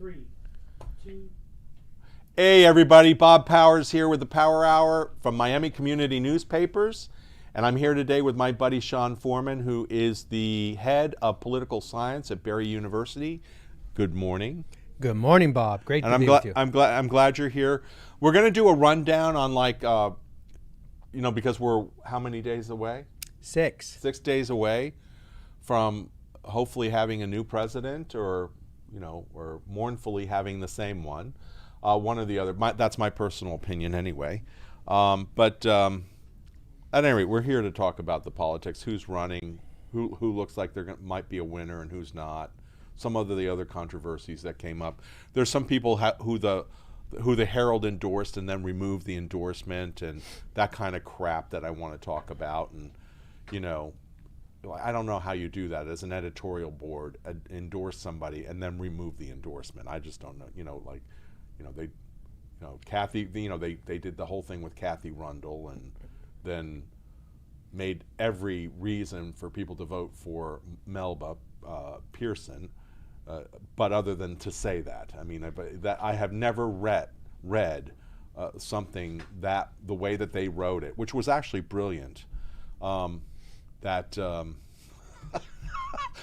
3, 2. Hey everybody, Bob Powers here with the Power Hour from Miami Community Newspapers. And I'm here today with my buddy Sean Foreman, who is the head of political science at Barry University. Good morning. Good morning, Bob. Great to be with you. I'm glad you're here. We're going to do a rundown on because we're how many days away? 6. 6 days away from hopefully having a new president or mournfully having the same one. One or the other. That's my personal opinion anyway. But at any rate, we're here to talk about the politics, who's running, who looks like might be a winner and who's not. Some of the other controversies that came up. There's some people who the Herald endorsed and then removed the endorsement and that kind of crap that I want to talk about. And, I don't know how you do that as an editorial board, endorse somebody and then remove the endorsement. I just don't know, Kathy, they did the whole thing with Kathy Rundle and then made every reason for people to vote for Melba Pearson, but other than to say that, I have never read something that the way that they wrote it, which was actually brilliant, that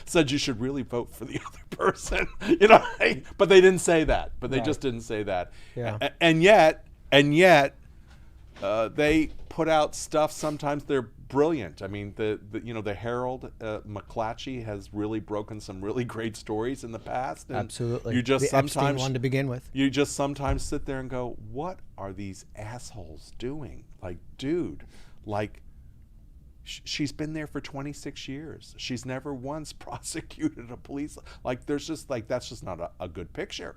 said you should really vote for the other person, but they didn't say that. But they just didn't say that. Yeah. And yet, they put out stuff. Sometimes they're brilliant. The Herald, McClatchy has really broken some really great stories in the past. And absolutely. You just the sometimes Epstein one to begin with. You just sometimes sit there and go, "What are these assholes doing?" Like, dude, she's been there for 26 years. She's never once prosecuted a police. That's just not a good picture.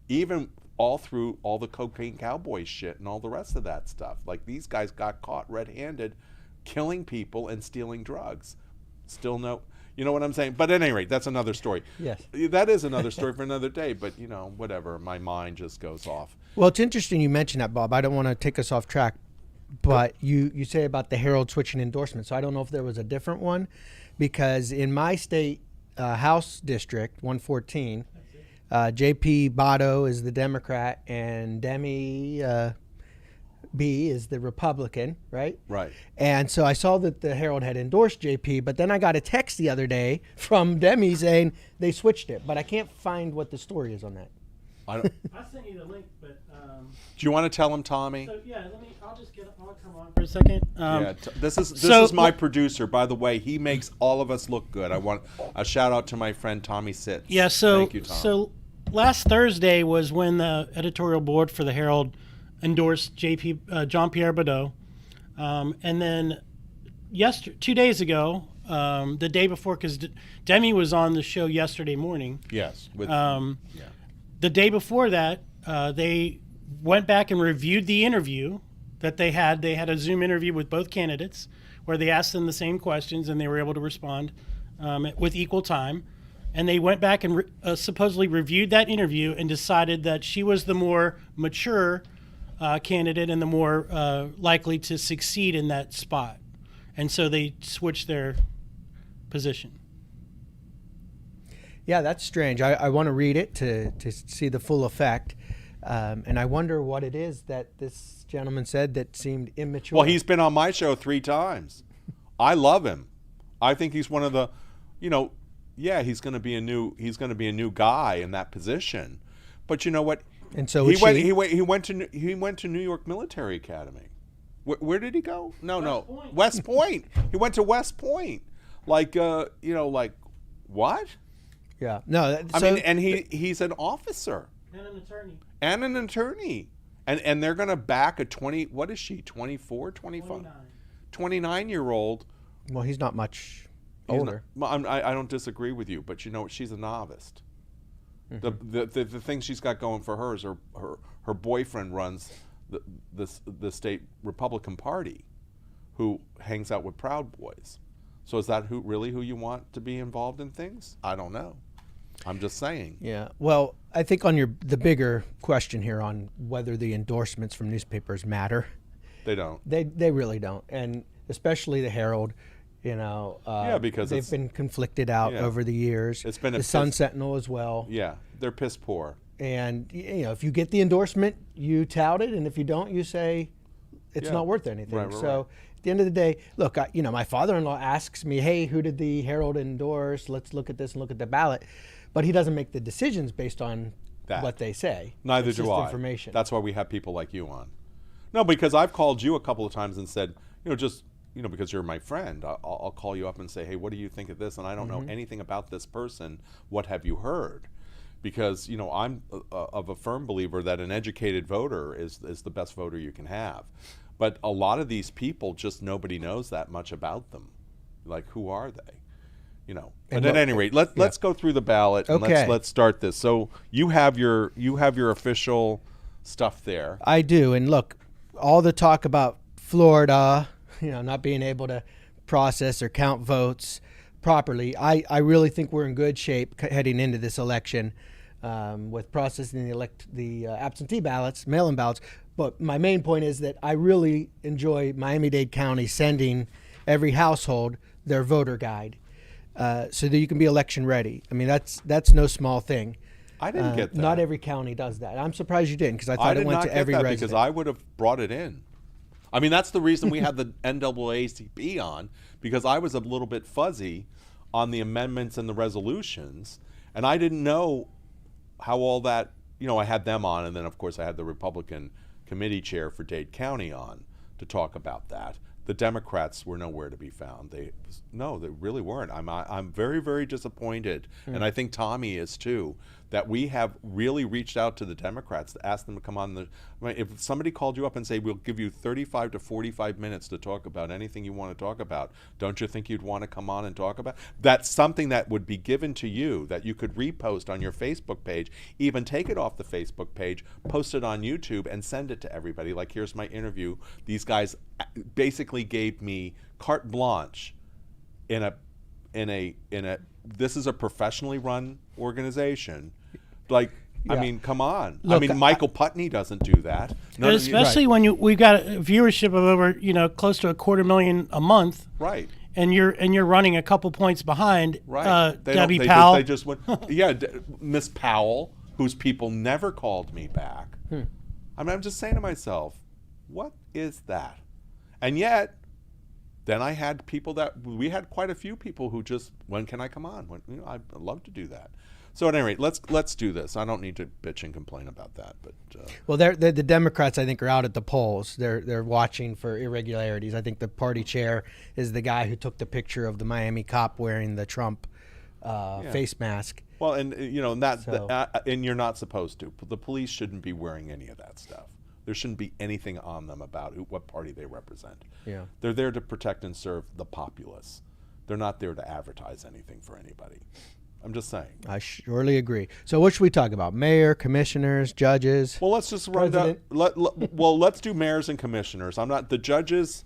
Even all through all the cocaine cowboy shit and all the rest of that stuff. These guys got caught red-handed killing people and stealing drugs. Still no, you know what I'm saying? But at any rate, that's another story. Yes. That is another story for another day, but whatever. My mind just goes off. Well, it's interesting you mentioned that, Bob. I don't want to take us off track. But you say about the Herald switching endorsements. So I don't know if there was a different one, because in my state House District 114, J.P. Botto is the Democrat and Demi B is the Republican, right? Right. And so I saw that the Herald had endorsed J.P., but then I got a text the other day from Demi saying they switched it. But I can't find what the story is on that. I sent you the link, but do you want to tell him, Tommy? So yeah, I'll come on for a second. This is my producer, by the way. He makes all of us look good. I want a shout out to my friend Tommy Sitz. Yeah, so thank you, Tom. So last Thursday was when the editorial board for the Herald endorsed Jean-Pierre Badeau, and then 2 days ago, the day before, because Demi was on the show yesterday morning. Yes. The day before that, they went back and reviewed the interview that they had. They had a Zoom interview with both candidates where they asked them the same questions and they were able to respond with equal time. And they went back and supposedly reviewed that interview and decided that she was the more mature candidate and the more likely to succeed in that spot. And so they switched their position. Yeah, that's strange. I want to read it to see the full effect. And I wonder what it is that this gentleman said that seemed immature. Well, he's been on my show 3 times. I love him. I think he's one of the, he's going to be a new guy in that position. But you know what? And so he went to New York Military Academy. Where did he go? West Point. He went to West Point. What? Yeah. No. He's an officer. And an attorney. And they're going to back a 20, what is she, 24, 25? 29-year-old. Well, he's not much older. I don't disagree with you, but she's a novice. Mm-hmm. The thing she's got going for her is her boyfriend runs the state Republican Party, who hangs out with Proud Boys. So is that really who you want to be involved in things? I don't know. I'm just saying. Yeah. Well, I think on the bigger question here on whether the endorsements from newspapers matter. They don't. They really don't, and especially the Herald. Because they've been conflicted out over the years. It's been the Sun Sentinel as well. Yeah, they're piss poor. And if you get the endorsement, you tout it, and if you don't, you say it's Yeah. not worth anything. Right, So right. at the end of the day, look, my father-in-law asks me, hey, who did the Herald endorse? Let's look at this and look at the ballot. But he doesn't make the decisions based on That. what they say. Neither It's do just I. information. That's why we have people like you on. No, because I've called you a couple of times and said, because you're my friend, I'll call you up and say, hey, what do you think of this? And I don't know anything about this person. What have you heard? Because I'm of a firm believer that an educated voter is the best voter you can have. But a lot of these people, just nobody knows that much about them. Like, who are they? But at any rate, let's go through the ballot and Okay. let's start this. So you have your official stuff there. I do. And look, all the talk about Florida, not being able to process or count votes properly, I really think we're in good shape heading into this election with processing the absentee ballots, mail-in ballots. But my main point is that I really enjoy Miami-Dade County sending every household their voter guide so that you can be election ready. I mean, that's no small thing. I didn't get that. Not every county does that. I'm surprised you didn't, because I thought did it went not to get every that resident. because I would have brought it in. I mean, that's the reason we had the NAACP on, because I was a little bit fuzzy on the amendments and the resolutions, and I didn't know how all that, I had them on, and then of course I had the Republican committee chair for Dade County on to talk about that. The Democrats were nowhere to be found. They really weren't. I'm very, very disappointed, and I think Tommy is too, that we have really reached out to the Democrats to ask them to come on. If somebody called you up and say, we'll give you 35 to 45 minutes to talk about anything you want to talk about, don't you think you'd want to come on and talk about? That's something that would be given to you, that you could repost on your Facebook page, even take it off the Facebook page, post it on YouTube, and send it to everybody. Like, here's my interview. These guys basically gave me carte blanche in a this is a professionally run organization. Like, Yeah. I mean, come on. Look, I mean, Michael Putney doesn't do that. And especially when we've got a viewership of over close to 250,000 a month, right. and you're running a couple points behind. Right. Debbie Powell. They just went, yeah, Miss Powell, whose people never called me back. I mean, I'm just saying to myself, what is that? And yet, then I had we had quite a few people who just, when can I come on? I'd love to do that. So at any rate, let's do this. I don't need to bitch and complain about that. But Well, the Democrats, I think, are out at the polls. They're watching for irregularities. I think the party chair is the guy who took the picture of the Miami cop wearing the Trump face mask. Well, and and you're not supposed to. The police shouldn't be wearing any of that stuff. There shouldn't be anything on them about what party they represent. Yeah. They're there to protect and serve the populace. They're not there to advertise anything for anybody. I'm just saying. I surely agree. So what should we talk about? Mayor, commissioners, judges? Well, let's just run down. Let's do mayors and commissioners. I'm not the judges.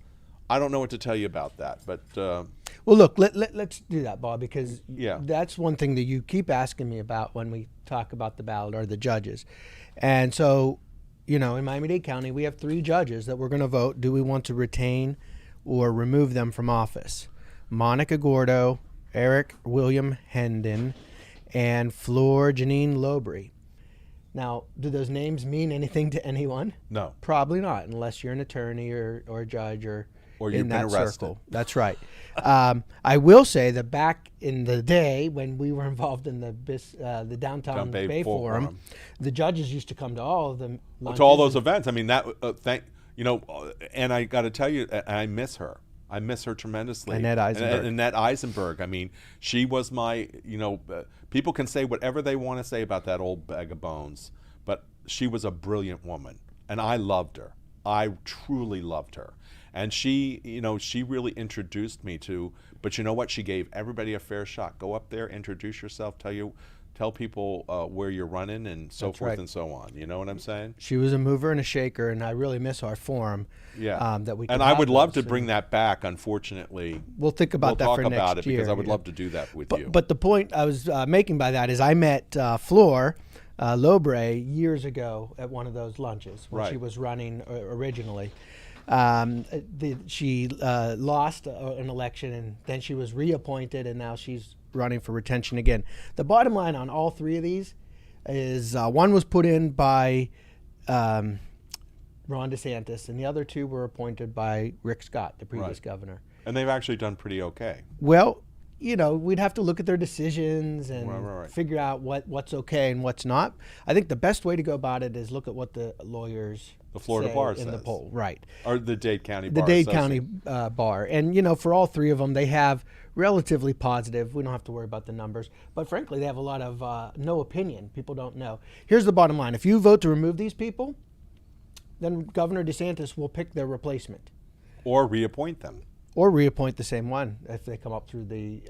I don't know what to tell you about that, but Well, look, let's do that, Bob, because Yeah. that's one thing that you keep asking me about when we talk about the ballot, are the judges. And so, in Miami-Dade County, we have 3 judges that we're going to vote. Do we want to retain or remove them from office? Monica Gordo, Eric William Hendon, and Flor Janine Lobry. Now, do those names mean anything to anyone? no. Probably not, unless you're an attorney or a judge or Or in you've been that arrested. circle. That's right. I will say that back in the day when we were involved in the downtown Bay Forum, the judges used to come to all of them. To all those events. I mean, that and I got to tell you, I miss her. I miss her tremendously. Annette Eisenberg. Annette Eisenberg. I mean, she was my, people can say whatever they want to say about that old bag of bones, but she was a brilliant woman, and I loved her. I truly loved her. And she, she really introduced me to, but you know what? She gave everybody a fair shot. Go up there, introduce yourself, tell people where you're running and so That's forth right. and so on. You know what I'm saying? She was a mover and a shaker, and I really miss our forum. Yeah. That we and could I have would love those, to bring that back. Unfortunately, We'll think about that we'll for talk next about it year. because I would love to do that with you. But the point I was making by that is I met Flor Lobre years ago at one of those lunches when she Right. was running originally. She lost an election, and then she was reappointed, and now she's running for retention again. The bottom line on all 3 of these, is one was put in by Ron DeSantis, and the other two were appointed by Rick Scott, the previous governor. And they've actually done pretty okay. Well, we'd have to look at their decisions and Right. figure out what's okay and what's not. I think the best way to go about it is look at what the lawyers The Florida say bar in the says. poll. Right. Or the Dade County The Bar Dade Association. County Bar. And, for all three of them, they have relatively positive. We don't have to worry about the numbers. But frankly, they have a lot of no opinion. People don't know. Here's the bottom line. If you vote to remove these people, then Governor DeSantis will pick their replacement. Or reappoint them. Or reappoint the same one if they come up through the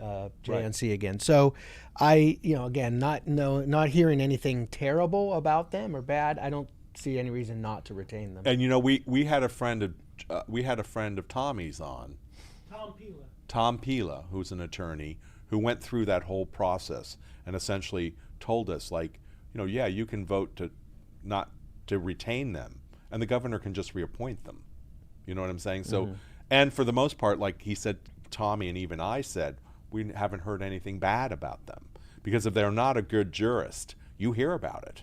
JNC again. So again, not hearing anything terrible about them or bad, I don't see any reason not to retain them. And we had a friend of Tommy's on, Tom Pila, who's an attorney, who went through that whole process and essentially told us, yeah, you can vote not to retain them, and the governor can just reappoint them. You know what I'm saying? So, and for the most part, like he said, Tommy and even I said, we haven't heard anything bad about them, because if they're not a good jurist, you hear about it.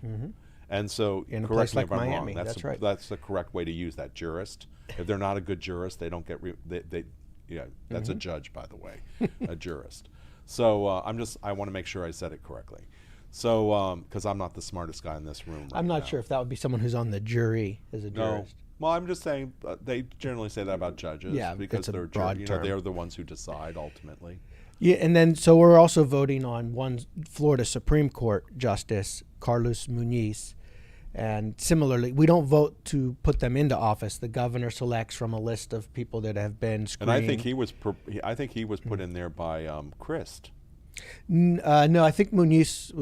And so, In a correct place me like if I'm Miami, wrong. that's right. That's the correct way to use that, jurist. If they're not a good jurist, they don't get that's a judge, by the way, a jurist. So I want to make sure I said it correctly. So because I'm not the smartest guy in this room. I'm not sure if that would be someone who's on the jury as a No. jurist. Well, I'm just saying they generally say that about judges. Yeah, because it's a they're broad term. they're the ones who decide ultimately. Yeah, and then so we're also voting on one Florida Supreme Court Justice, Carlos Muniz. And similarly, we don't vote to put them into office. The governor selects from a list of people that have been screened. And I think he was put in there by Christ. No, I think Muniz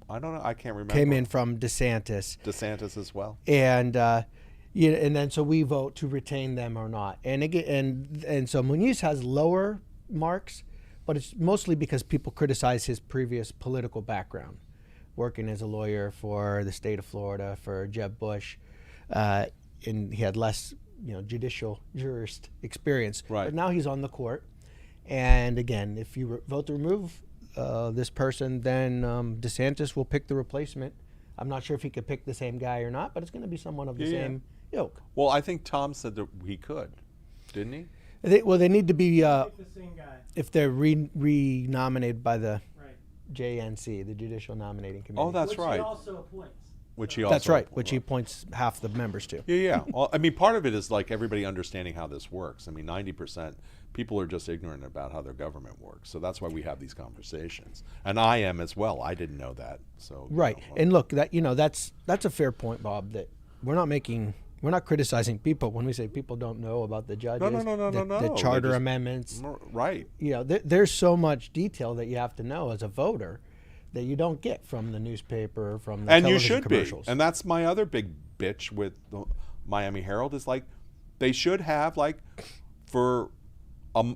I don't know. I can't remember. came in from DeSantis. DeSantis as well. And and then so we vote to retain them or not. And again, and so Muniz has lower marks, but it's mostly because people criticize his previous political background, working as a lawyer for the state of Florida for Jeb Bush, and he had less judicial jurist experience. Right. But now he's on the court, and again, if you vote to remove this person, then DeSantis will pick the replacement. I'm not sure if he could pick the same guy or not, but it's going to be someone of the same ilk. Well, I think Tom said that he could, didn't he? They need to be The same guy. if they're re-nominated by the Right. JNC, the Judicial Nominating Committee. Oh, that's Which right. he also appoints. Which he also That's right, which he appoints half the members to. Yeah. Well, I mean, part of it is like everybody understanding how this works. I mean, 90% people are just ignorant about how their government works. So that's why we have these conversations. And I am as well. I didn't know that. So Right, and look, that's a fair point, Bob. That we're not criticizing people when we say people don't know about the judges. No. The charter They're just- amendments. Right. There's so much detail that you have to know as a voter that you don't get from the newspaper, from the And you television should be. commercials. And that's my other big bitch with the Miami Herald is like, they should have for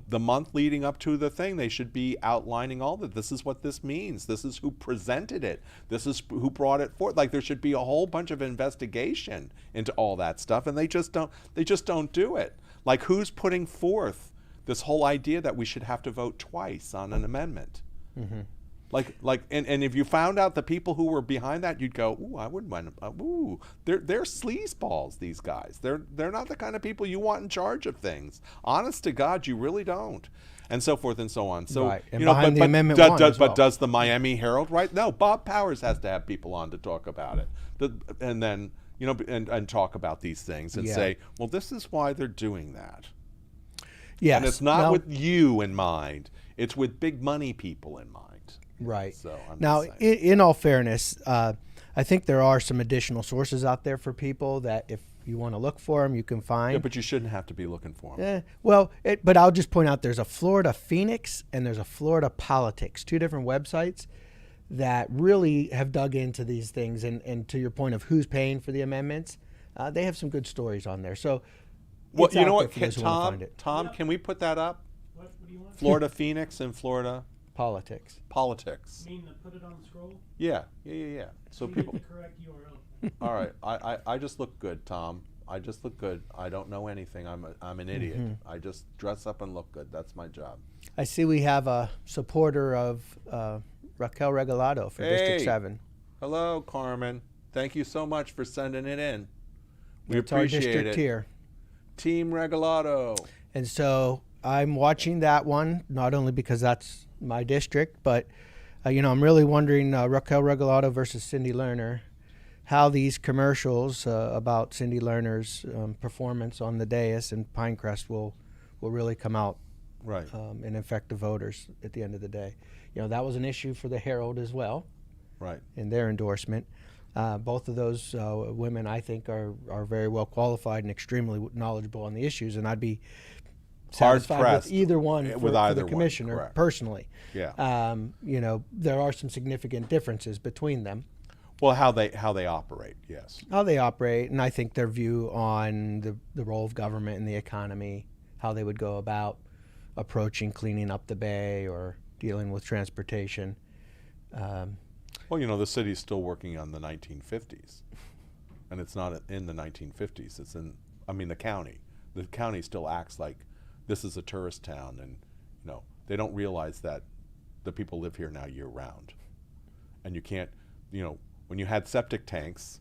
the month leading up to the thing, they should be outlining all that. This is what this means. This is who presented it. This is who brought it forth. Like there should be a whole bunch of investigation into all that stuff, and they just don't do it. Like who's putting forth this whole idea that we should have to vote twice on an amendment? Mm-hmm. And if you found out the people who were behind that, you'd go, ooh, I wouldn't mind. Ooh, they're sleazeballs. These guys. They're not the kind of people you want in charge of things. Honest to God, you really don't. And so forth and so on. So Right. And behind the Amendment 1 as well. but does the Miami Herald right? No, Bob Powers has to have people on to talk about it, and then and talk about these things and say, well, this is why they're doing that. Yes. And it's not Now- with you in mind. It's with big money people in mind. Right. So I'm Now, just saying. in all fairness, I think there are some additional sources out there for people that if you want to look for them, you can find. Yeah, but you shouldn't have to be looking for them. But I'll just point out there's a Florida Phoenix and there's a Florida Politics, two different websites that really have dug into these things. And to your point of who's paying for the amendments, they have some good stories on there. So, Well, it's you know out there what, for those who wanna find it. Tom, can we put that up? What do you want? Florida Phoenix and Florida Politics. Politics. You mean to put it on the scroll? Yeah. So You people. need the correct URL. All right, I just look good, Tom. I just look good. I don't know anything. I'm an idiot. I just dress up and look good. That's my job. I see we have a supporter of Raquel Regalado for District Hey. 7. Hello, Carmen. Thank you so much for sending it in. We It's our appreciate district it. here. Team Regalado. And so I'm watching that one, not only because that's my district, but, I'm really wondering, Raquel Regalado versus Cindy Lerner, how these commercials about Cindy Lerner's performance on the dais in Pinecrest will really come out Right. and affect the voters at the end of the day. That was an issue for the Herald as well Right. in their endorsement. Both of those women, I think, are very well qualified and extremely knowledgeable on the issues, and I'd be satisfied with Hard-pressed either one with for either the one, commissioner, correct. personally. Yeah. There are some significant differences between them, Well, how they operate, yes. how they operate, and I think their view on the role of government in the economy, how they would go about approaching cleaning up the bay or dealing with transportation. Well, the city's still working on the 1950s, and it's not in the 1950s. It's in, the county. The county still acts like this is a tourist town, and they don't realize that the people live here now year round, and you can't, when you had septic tanks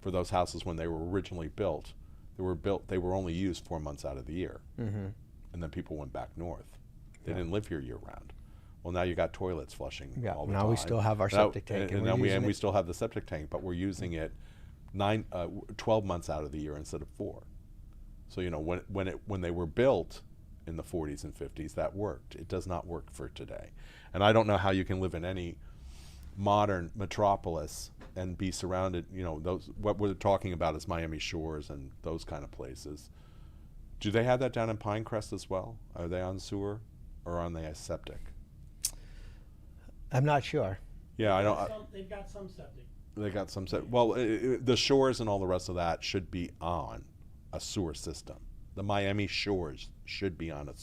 for those houses when they were originally built, they were only used 4 months out of the year, and then people went back north. They didn't live here year round. Well, now you got toilets flushing all the time. Now we still have our septic tank, and we're we using it. still have the septic tank, but we're using it 12 months out of the year instead of 4. So when they were built in the 40s and 50s, that worked. It does not work for today, and I don't know how you can live in any modern metropolis and be surrounded. What we're talking about is Miami Shores and those kind of places. Do they have that down in Pinecrest as well? Are they on sewer or on the septic? I'm not sure. Yeah, I don't. They've got some septic. They got some set. Well, the shores and all the rest of that should be on a sewer system. The Miami Shores should be on a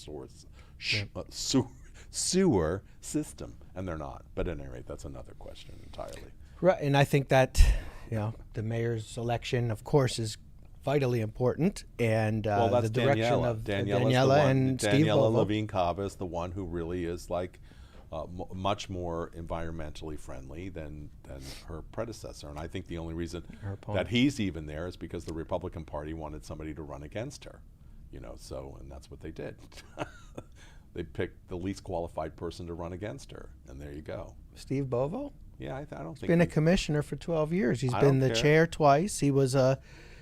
sewer system, and they're not. But at any rate, that's another question entirely. Right, and I think that the mayor's election, of course, is vitally important, and Well, that's the direction Daniela. of Daniela's Daniela and Steve Daniela Bovo. Levine Cava is the one who really is like much more environmentally friendly than her predecessor, and I think the only reason that he's even there is because the Republican Party wanted somebody to run against her, and that's what they did. They picked the least qualified person to run against her, and there you go. Steve Bovo? Yeah, I don't think He's been a commissioner for 12 years. He's I been don't the care. chair twice. He was a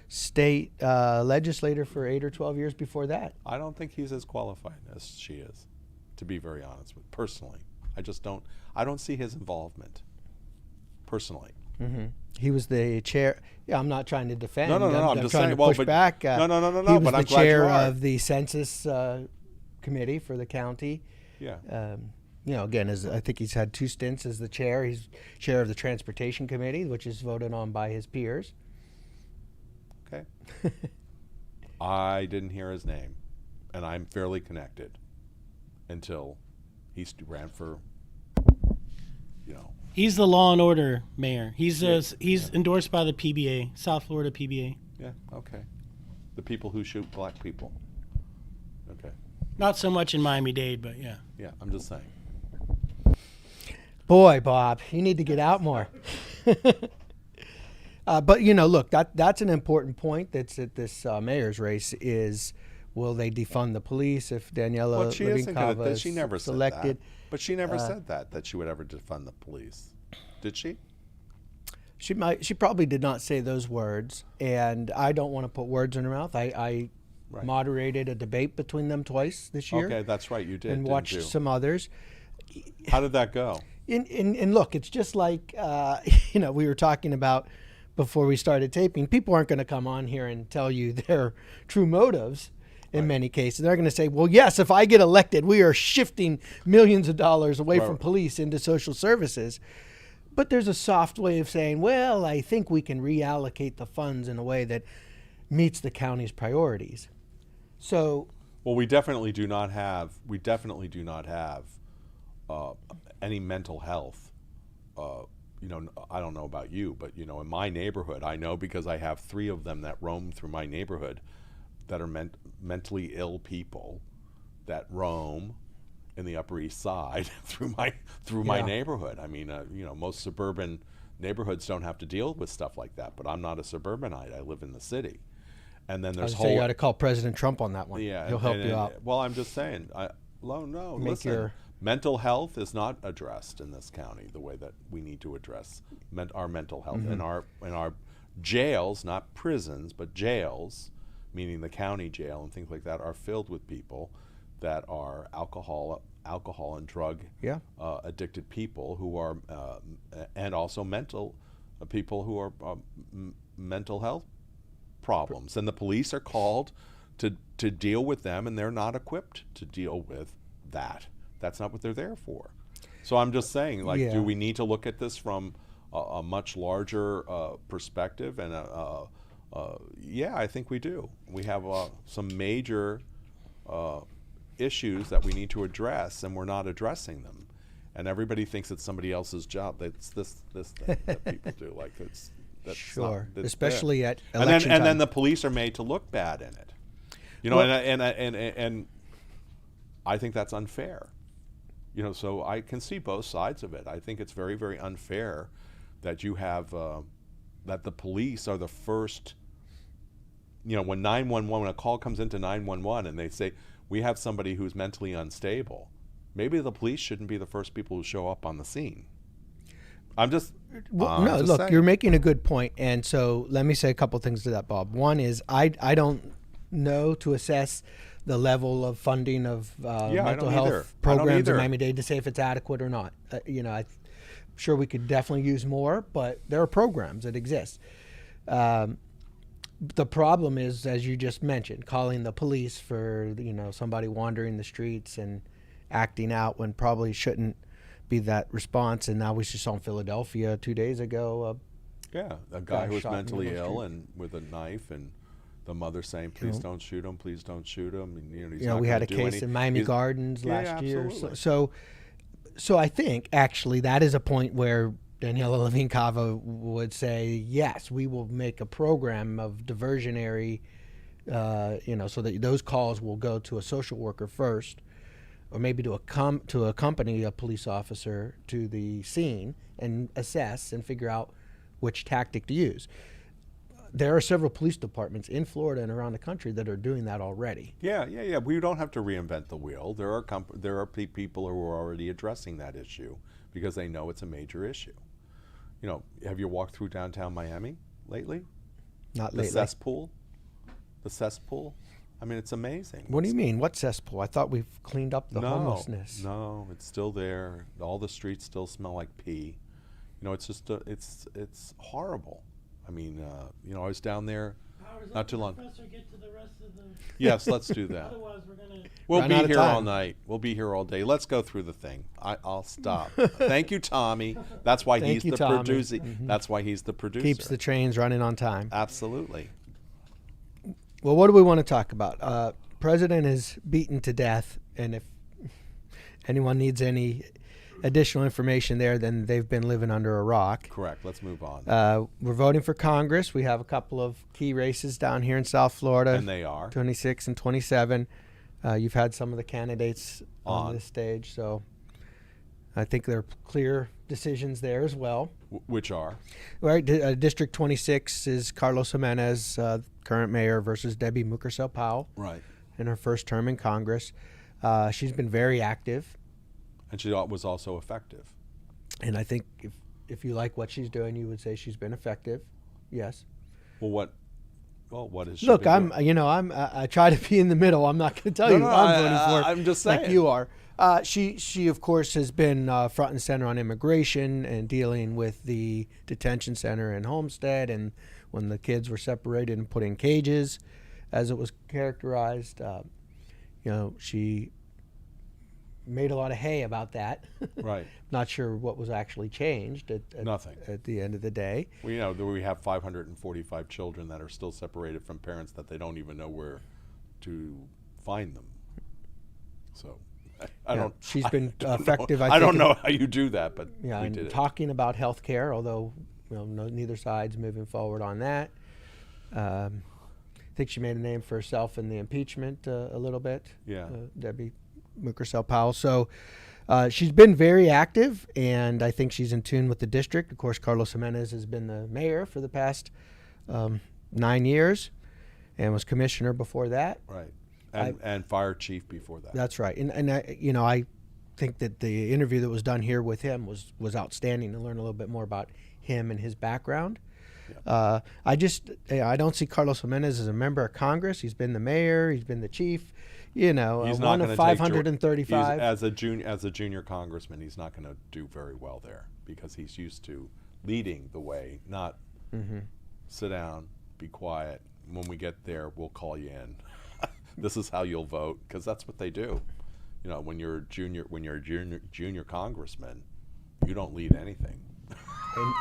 state legislator for 8 or 12 years before that. I don't think he's as qualified as she is, to be very honest with. Personally, I just don't. I don't see his involvement. Personally. Mm-hmm. He was the chair. Yeah, I'm not trying to defend. No. I'm just trying saying. to push back. No. He was But the I'm glad you chair are. of the census committee for the county. Yeah. Again, I think he's had 2 stints as the chair. He's chair of the transportation committee, which is voted on by his peers. Okay. I didn't hear his name, and I'm fairly connected until he ran for. He's the law and order mayor. He's endorsed by the PBA, South Florida PBA. Yeah. Okay. The people who shoot black people. Okay. Not so much in Miami-Dade, but yeah. Yeah. I'm just saying. Boy, Bob, you need to get out more. But look, that's an important point. That's at this mayor's race is, will they defund the police if Daniela Well, she isn't Levine going to. is She never selected? said that. But she never said that she would ever defund the police. Did she? She probably did not say those words, and I don't want to put words in her mouth. I Right. moderated a debate between them twice this year. Okay, that's right. You did. and didn't watched you? some others. How did that go? And look, it's just like we were talking about before we started taping. People aren't going to come on here and tell you their true motives. In many cases, they're going to say, "Well, yes, if I get elected, we are shifting millions of dollars away from police into social services." But there's a soft way of saying, "Well, I think we can reallocate the funds in a way that meets the county's priorities." So, Well, we definitely do not have any mental health. I don't know about you, but in my neighborhood, I know because I have 3 of them that roam through my neighborhood that are mentally ill people that roam in the Upper East Side through my neighborhood. I mean, most suburban neighborhoods don't have to deal with stuff like that. But I'm not a suburbanite. I live in the city. And then I there's was say you got to call President Trump on that one. yeah, He'll help and- you out. Well, I'm just saying. No, Make listen. your- Mental health is not addressed in this county the way that we need to address our mental health. Mm-hmm. In our jails, not prisons, but jails, meaning the county jail and things like that, are filled with people that are alcohol and drug Yeah. addicted people who are, and also mental people who are mental health problems, and the police are called to deal with them, and they're not equipped to deal with that. That's not what they're there for. So I'm just saying, like, Yeah. do we need to look at this from a much larger perspective? And yeah, I think we do. We have some major issues that we need to address, and we're not addressing them. And everybody thinks it's somebody else's job. That's this thing that people do. Like that's Sure, not, especially at and election then time. the police are made to look bad in it. You know, Well- and I think that's unfair. You know, so I can see both sides of it. I think it's very, very unfair that you have that the police are the first. You know, when 911, when a call comes into 911 and they say we have somebody who's mentally unstable, maybe the police shouldn't be the first people who show up on the scene. I'm just No, just look, saying. you're making a good point, and so let me say a couple things to that, Bob. One is I don't know to assess the level of funding of I mental don't health either. I don't programs in either. Miami-Dade to say if it's adequate or not. You know, I'm sure we could definitely use more, but there are programs that exist. The problem is, as you just mentioned, calling the police for somebody wandering the streets and acting out when probably shouldn't be that response. And now we just saw in Philadelphia 2 days ago. Yeah, a guy who was shot in the mentally middle of the ill street. and with a knife, and the mother saying, "Please don't shoot him, please don't shoot him." And, he's You know, not we gonna had a do case any- in Miami he's- Gardens Yeah, last year. absolutely. So I think actually that is a point where Daniela Levine Cava would say, yes, we will make a program of diversionary, so that those calls will go to a social worker first, or maybe to accompany a police officer to the scene and assess and figure out which tactic to use. There are several police departments in Florida and around the country that are doing that already. Yeah. We don't have to reinvent the wheel. There are people who are already addressing that issue because they know it's a major issue. You know, have you walked through downtown Miami lately? Not The lately. cesspool. The cesspool. I mean, it's amazing. What do you mean? What cesspool? I thought we've cleaned up the homelessness. No, it's still there. All the streets still smell like pee. You know, it's just it's horrible. I mean, I was down there not too long. Professor, get to the rest of the. Yes, let's do that. Otherwise, we're gonna. We'll Run be out of here all time. night. We'll be here all day. Let's go through the thing. I'll stop. Thank you, Tommy. That's why Thank he's you, the Tommy. producer. That's why he's the producer. Keeps the trains running on time. Absolutely. Well, what do we want to talk about? President is beaten to death, and if anyone needs any additional information there, then they've been living under a rock. Correct. Let's move on. We're voting for Congress. We have a couple of key races down here in South Florida. And they are. 26 and 27. You've had some of the candidates on this stage, so I think there are clear decisions there as well. Which are? Right, District 26 is Carlos Jimenez, current mayor, versus Debbie Mukersel-Powell Right. in her first term in Congress. She's been very active, And she was also effective. and I think if you like what she's doing, you would say she's been effective. Yes. Well, what is she? Look, been doing? I try to be in the middle. I'm not going to tell you who I'm voting for. I'm just like saying. you are. She of course has been front and center on immigration and dealing with the detention center in Homestead, and when the kids were separated and put in cages, as it was characterized. She made a lot of hay about that. Right. Not sure what was actually changed Nothing. at the end of the day. We we have 545 children that are still separated from parents that they don't even know where to find them. So I don't. She's been I don't effective. Know, I I don't think, know how you do that, but Yeah, we and did it. talking about health care, although neither side's moving forward on that. I think she made a name for herself in the impeachment a little bit. Yeah. Debbie Mukersel-Powell. So She's been very active, and I think she's in tune with the district. Of course, Carlos Jimenez has been the mayor for the past 9 years, and was commissioner before that. Right. And fire chief before that. That's right. And I think that the interview that was done here with him was outstanding to learn a little bit more about him and his background. Yeah. I don't see Carlos Jimenez as a member of Congress. He's been the mayor. He's been the chief. He's one of 535. As a junior congressman, he's not going to do very well there because he's used to leading the way, not sit down, be quiet. When we get there, we'll call you in. This is how you'll vote, because that's what they do. When you're a junior congressman, you don't lead anything.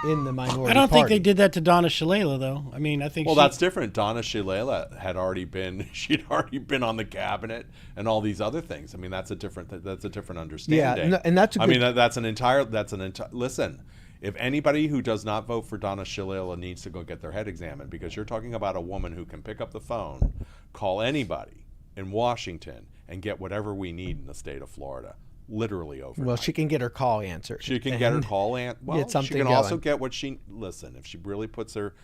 In the minority I don't think party. they did that to Donna Shalala, though. I mean, I think. Well, that's different. Donna Shalala had already been. She'd already been on the cabinet and all these other things. I mean, that's a different understanding. Yeah, and that's. That's an entire. Listen, if anybody who does not vote for Donna Shalala needs to go get their head examined, because you're talking about a woman who can pick up the phone, call anybody in Washington, and get whatever we need in the state of Florida. Literally overnight. Well, she can get her call answered. She can get her call answered. Well, she can also get what she... Listen, if she really puts her...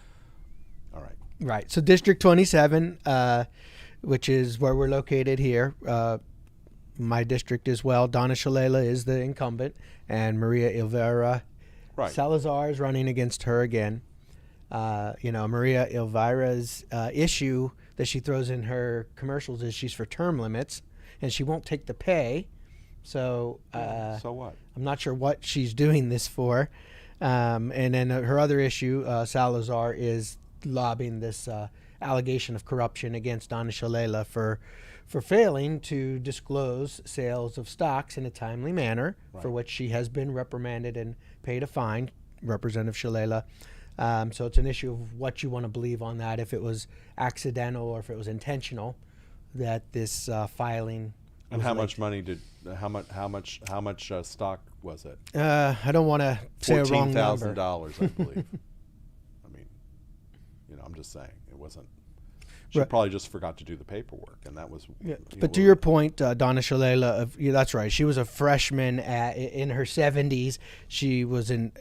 All right. Right. So District 27, which is where we're located here, my district as well. Donna Shalala is the incumbent, and Maria Elvira Salazar is running against her again. Maria Elvira's issue that she throws in her commercials is she's for term limits, and she won't take the pay. So what? I'm not sure what she's doing this for. And then her other issue, Salazar, is lobbying this allegation of corruption against Donna Shalala for failing to disclose sales of stocks in a timely manner, for which she has been reprimanded and paid a fine, Representative Shalala. So it's an issue of what you want to believe on that, if it was accidental or if it was intentional, that this filing. And how much money did? How much stock was it? I don't want to say a wrong number. $14,000, I believe. I mean, I'm just saying it wasn't. She probably just forgot to do the paperwork, and that was. Yeah. But to your point, Donna Shalala, that's right. She was a freshman in her 70s. She was an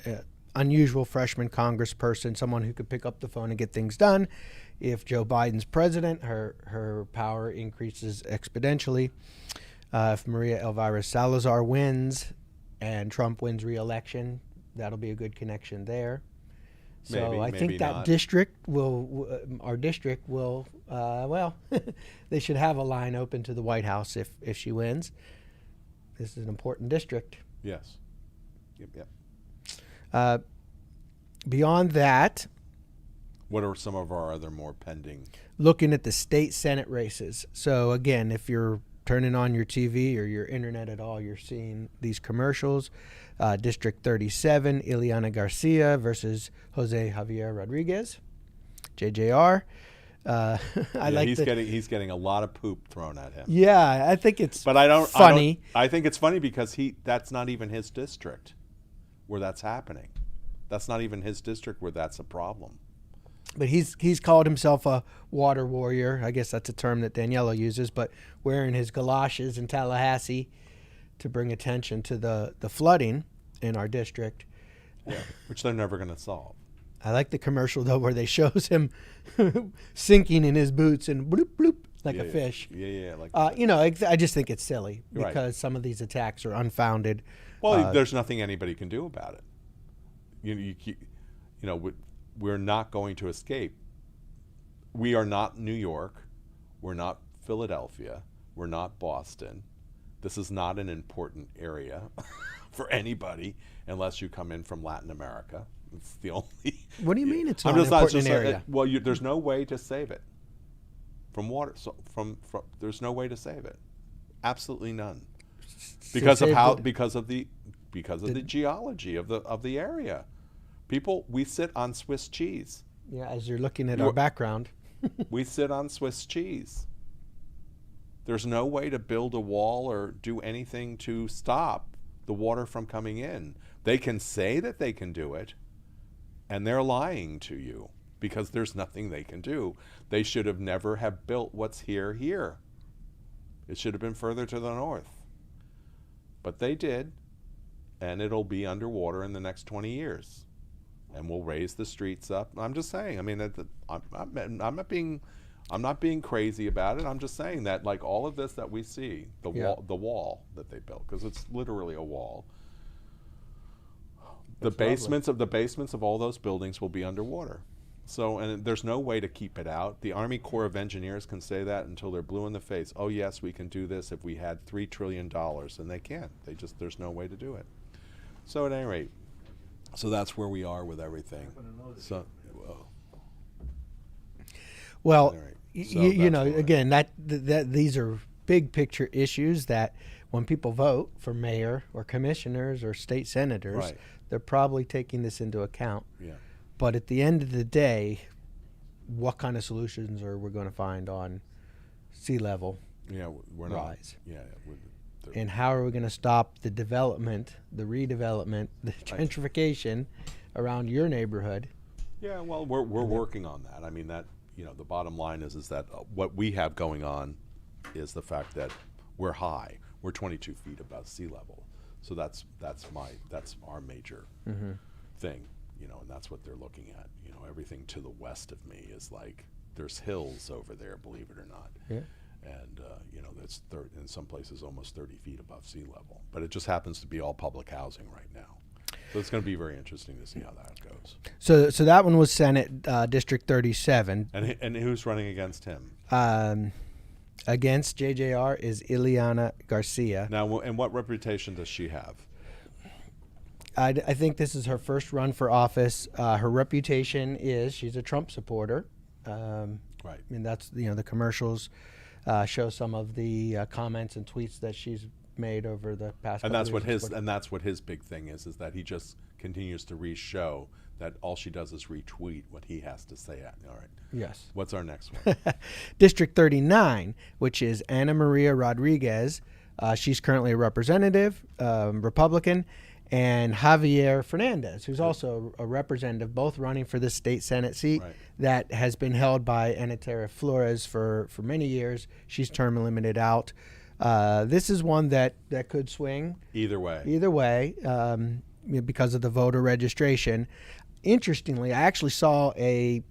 unusual freshman congressperson, someone who could pick up the phone and get things done. If Joe Biden's president, her power increases exponentially. If Maria Elvira Salazar wins and Trump wins re-election, that'll be a good connection there. So I think that our district will, they should have a line open to the White House if she wins. This is an important district. Yes. Yep. Beyond that, what are some of our other more pending? Looking at the state Senate races. So again, if you're turning on your TV or your internet at all, you're seeing these commercials. District 37, Ileana Garcia versus Jose Javier Rodriguez, JJR. He's getting a lot of poop thrown at him. Yeah, I think it's funny. I think it's funny because that's not even his district where that's happening. That's not even his district where that's a problem. But he's called himself a water warrior. I guess that's a term that Daniela uses, but wearing his galoshes in Tallahassee to bring attention to the flooding in our district. Yeah, which they're never going to solve. I like the commercial, though, where they shows him sinking in his boots and bloop, bloop, like a fish. Yeah. I just think it's silly because some of these attacks are unfounded. Well, there's nothing anybody can do about it. We're not going to escape. We are not New York. We're not Philadelphia. We're not Boston. This is not an important area for anybody unless you come in from Latin America. It's the only. What do you mean it's not an important area? There's no way to save it from water. So from there's no way to save it. Absolutely none. Because of the geology of the area. People, we sit on Swiss cheese. Yeah, as you're looking at our background. We sit on Swiss cheese. There's no way to build a wall or do anything to stop the water from coming in. They can say that they can do it, and they're lying to you because there's nothing they can do. They should have never have built what's here. It should have been further to the north. But they did, and it'll be underwater in the next 20 years. And we'll raise the streets up. I'm just saying. I mean, I'm not being crazy about it. I'm just saying that, like, all of this that we see, the wall that they built, because it's literally a wall. The basements of all those buildings will be underwater. So, and there's no way to keep it out. The Army Corps of Engineers can say that until they're blue in the face. Oh yes, we can do this if we had $3 trillion, and they can't. There's no way to do it. So at any rate, so that's where we are with everything. So, well, right. you know, again, that these are big picture issues that when people vote for mayor or commissioners or state senators, right. they're probably taking this into account. Yeah. But at the end of the day, what kind of solutions are we going to find on sea level we're rise? Not. Yeah. And how are we going to stop the development, the redevelopment, the gentrification around your neighborhood? Yeah, well, we're working on that. I mean, that, you know, the bottom line is that what we have going on is the fact that we're high. We're 22 feet above sea level. So that's our major thing, you know, and that's what they're looking at. You know, everything to the west of me is like there's hills over there, believe it or not. Yeah. And you know, that's in some places almost 30 feet above sea level. But it just happens to be all public housing right now. So it's going to be very interesting to see how that goes. So that one was Senate District 37. And who's running against him? Against JJR is Ileana Garcia. Now, and what reputation does she have? I think this is her first run for office. Her reputation is she's a Trump supporter. Right. I mean, that's, you know, the commercials show some of the comments and tweets that she's made over the past. And that's what his big thing is that he just continues to re-show that all she does is retweet what he has to say. All right. Yes. What's our next one? District 39, which is Ana Maria Rodriguez. She's currently a representative, Republican, and Javier Fernandez, who's also a representative, both running for the state Senate seat that has been held by Anatara Flores for many years. She's term limited out. This is one that could swing. Either way, because of the voter registration. Interestingly, I actually saw a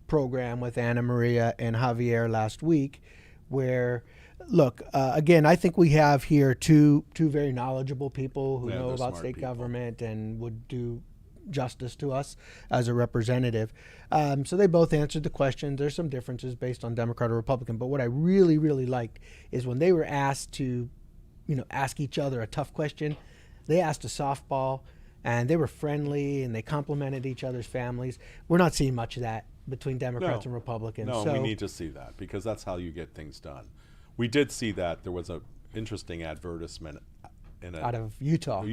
program with Ana Maria and Javier last week where, look, again, I think we have here two very knowledgeable people who know about state government and would do justice to us as a representative. So they both answered the question. There's some differences based on Democrat or Republican, but what I really, really liked is when they were asked to, you know, ask each other a tough question, they asked a softball, and they were friendly, and they complimented each other's families. We're not seeing much of that between Democrats and Republicans. No, we need to see that because that's how you get things done. We did see that there was an interesting advertisement out of Utah,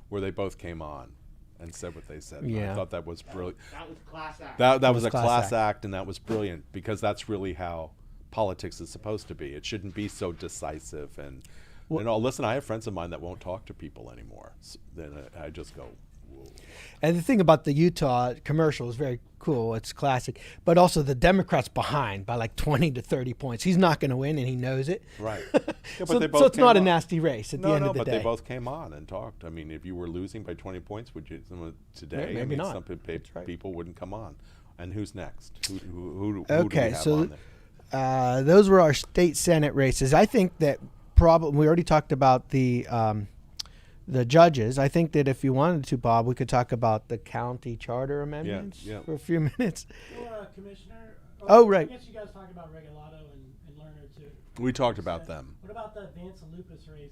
where they both came on and said what they said. Yeah. I thought that was brilliant. That was a class act. That was a class act, and that was brilliant because that's really how politics is supposed to be. It shouldn't be so decisive and. Listen, I have friends of mine that won't talk to people anymore. So then I just go, whoa. And the thing about the Utah commercial is very cool. It's classic. But also the Democrats behind by like 20 to 30 points. He's not going to win, and he knows it. Right. Yeah, so it's not a nasty race at the end of the day. No, but they both came on and talked. I mean, if you were losing by 20 points, would you today? Maybe not. Some people wouldn't come on. And who's next? Who do we Okay, have so on there? Those were our state Senate races. I think that we already talked about the judges. I think that if you wanted to, Bob, we could talk about the county charter amendments for a few minutes. Well, Commissioner. Right. I guess you guys talked about Regalado and Lerner too. We talked about them. What about the Vance and Lupus race?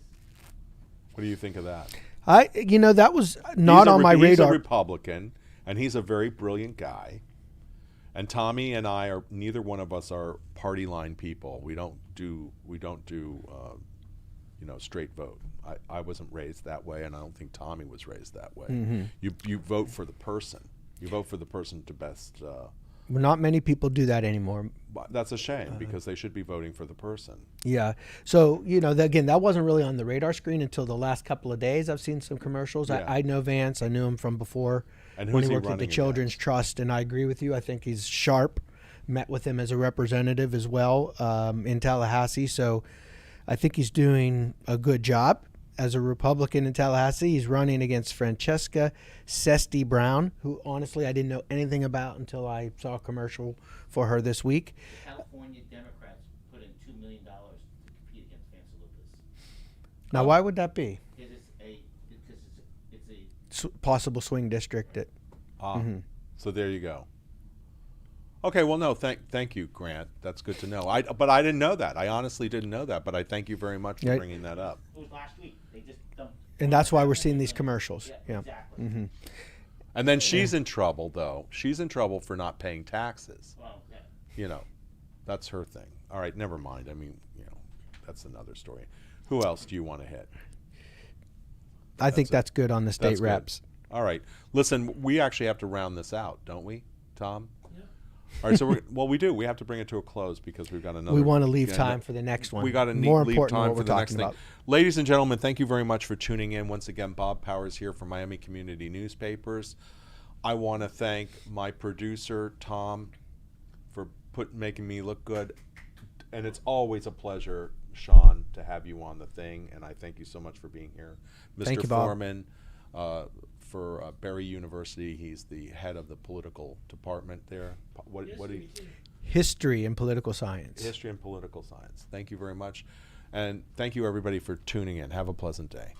What do you think of that? That was not on my radar. He's a Republican, and he's a very brilliant guy. And Tommy and I are neither one of us are party line people. We don't do straight vote. I wasn't raised that way, and I don't think Tommy was raised that way. Mm-hmm. You vote for the person. You vote for the person to best. Not many people do that anymore. That's a shame because they should be voting for the person. Yeah. So, again, that wasn't really on the radar screen until the last couple of days. I've seen some commercials. Yeah. I know Vance. I knew him from before when he worked at the Children's Trust, and I agree with you. I think he's sharp. Met with him as a representative as well in Tallahassee. So I think he's doing a good job. as a Republican in Tallahassee. He's running against Francesca Sesti Brown, who honestly I didn't know anything about until I saw a commercial for her this week. California Democrats put in $2 million to compete against Fancelupus. Now, why would that be? Because it's a Possible swing district. So there you go. Okay, well, no, thank you, Grant. That's good to know. But I didn't know that. I honestly didn't know that. But I thank you very much for bringing that up. It was last week. They just dumped. And that's why we're seeing these commercials. Yeah. Exactly. And then she's in trouble, though. She's in trouble for not paying taxes. Well, yeah. You know, that's her thing. All right, never mind. I mean, you know, that's another story. Who else do you want to hit? I think that's good on the state That's good. reps. All right. Listen, we actually have to round this out, don't we, Tom? All right, so we do. We have to bring it to a close because we've got another. We want to leave time for the next one. We got to More leave important than time what for we're the next talking thing. about. Ladies and gentlemen, thank you very much for tuning in. Once again, Bob Powers here from Miami Community Newspapers. I want to thank my producer, Tom, for making me look good. And it's always a pleasure, Sean, to have you on the thing. And I thank you so much for being here. Mr. Thank you, Bob. Foreman, for Berry University. He's the head of the political department there. What do you? History and political science. History and political science. Thank you very much. And thank you, everybody, for tuning in. Have a pleasant day.